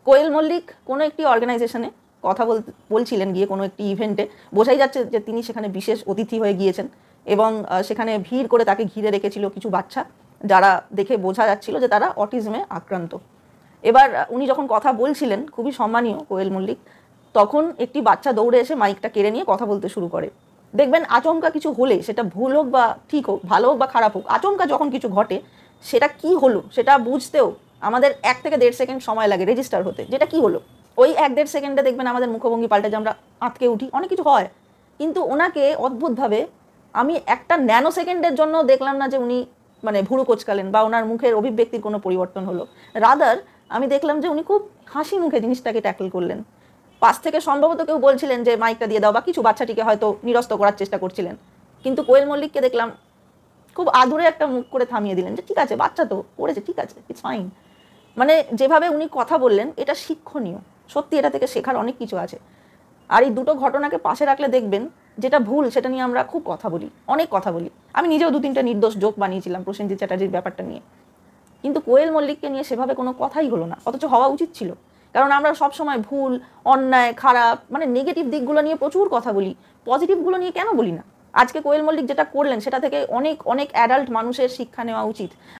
কোয়েল মল্লিক কোনো একটি অর্গানাইজেশনে কথা বলছিলেন গিয়ে কোনো একটি ইভেন্টে, বোঝাই যাচ্ছে যে তিনি সেখানে বিশেষ অতিথি হয়ে গিয়েছেন এবং সেখানে ভিড় করে তাকে ঘিরে রেখেছিল কিছু বাচ্চা, যারা দেখে বোঝা যাচ্ছিল যে তারা অটিজমে আক্রান্ত। এবার উনি যখন কথা বলছিলেন, খুবই সম্মানীয় কোয়েল মল্লিক, তখন একটি বাচ্চা দৌড়ে এসে মাইকটা কেড়ে নিয়ে কথা বলতে শুরু করে। দেখবেন আচমকা কিছু হলে, সেটা ভুল হোক বা ঠিক হোক, ভালো হোক বা খারাপ হোক, আচমকা যখন কিছু ঘটে সেটা কি হলো সেটা বুঝতেও আমাদের 1 থেকে 1.5 সেকেন্ড সময় লাগে রেজিস্টার হতে, যেটা কি হলো। ওই 1-1.5 সেকেন্ডে দেখবেন আমাদের মুখভঙ্গি পাল্টে, যে আমরা আঁতকে উঠি, অনেক কিছু হয়। কিন্তু ওনাকে অদ্ভুতভাবে আমি একটা ন্যানো সেকেন্ডের জন্য দেখলাম না যে উনি মানে ভুরু কোচকালেন বা ওনার মুখের অভিব্যক্তির কোনো পরিবর্তন হলো। রাদার আমি দেখলাম যে উনি খুব হাসি মুখে জিনিসটাকে ট্যাকল করলেন। পাশ থেকে সম্ভবত কেউ বলছিলেন যে মাইকটা দিয়ে দাও, বা কিছু বাচ্চাটিকে হয়তো নিরস্ত করার চেষ্টা করছিলেন, কিন্তু কোয়েল মল্লিককে দেখলাম খুব আদুরে একটা মুখ করে থামিয়ে দিলেন যে ঠিক আছে, বাচ্চা তো করেছে, ঠিক আছে, ইটস ফাইন। মানে যেভাবে উনি কথা বললেন, এটা শিক্ষণীয়, সত্যি এটা থেকে শেখার অনেক কিছু আছে। আর এই দুটো ঘটনাকে পাশে রাখলে দেখবেন যেটা ভুল সেটা নিয়ে আমরা খুব কথা বলি, অনেক কথা বলি। আমি নিজেও 2-3টা নির্দোষ জোক বানিয়েছিলাম প্রসেনজিৎ চ্যাটার্জির ব্যাপারটা নিয়ে, কিন্তু কোয়েল মল্লিককে নিয়ে সেভাবে কোনো কথাই হলো না, অথচ হওয়া উচিত ছিল। কারণ আমরা সবসময় ভুল, অন্যায়, খারাপ, মানে নেগেটিভ দিকগুলো নিয়ে প্রচুর কথা বলি, পজিটিভগুলো নিয়ে কেন বলি না? আজকে কোয়েল মল্লিক যেটা করলেন সেটা থেকে অনেক অনেক অ্যাডাল্ট মানুষের শিক্ষা নেওয়া উচিত।